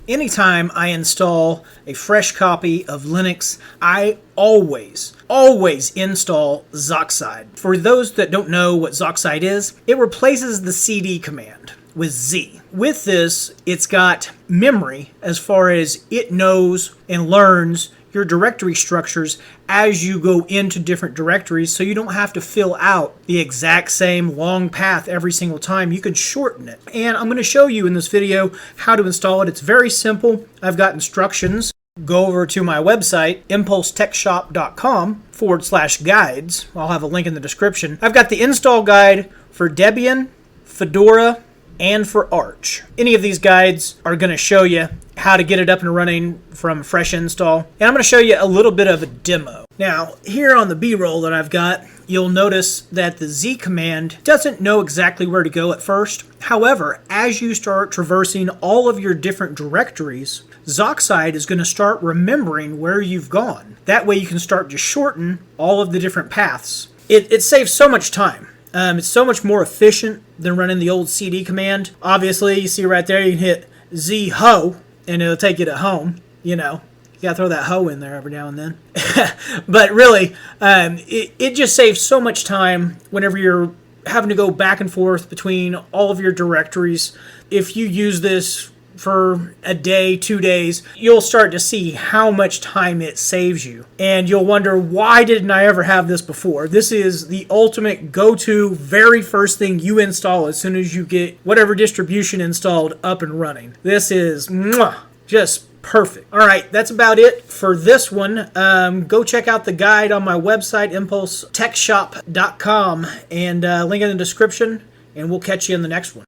Anytime I install a fresh copy of Linux, I always install Zoxide. For those that don't know what Zoxide is, it replaces the CD command with Z. With this, it's got memory as far as it knows and learns your directory structures as you go into different directories, so you don't have to fill out the exact same long path every single time. You can shorten it. And I'm going to show you in this video how to install it. It's very simple. I've got instructions. Go over to my website, impulsetechshop.com/guides. I'll have a link in the description. I've got the install guide for Debian, Fedora, and for Arch. Any of these guides are going to show you how to get it up and running from fresh install. And I'm going to show you a little bit of a demo. Now, here on the B-roll that I've got, you'll notice that the Z command doesn't know exactly where to go at first. However, as you start traversing all of your different directories, Zoxide is going to start remembering where you've gone. That way you can start to shorten all of the different paths. It saves so much time. It's so much more efficient than running the old CD command. Obviously, you see right there, you can hit Z-ho, and it'll take you to home. You know, you gotta throw that ho in there every now and then. But really, it just saves so much time whenever you're having to go back and forth between all of your directories. If you use this for a day, 2 days, you'll start to see how much time it saves you. And you'll wonder, why didn't I ever have this before? This is the ultimate go-to, very first thing you install as soon as you get whatever distribution installed up and running. This is just perfect. All right, that's about it for this one. Go check out the guide on my website, impulsetechshop.com, and link in the description, and we'll catch you in the next one.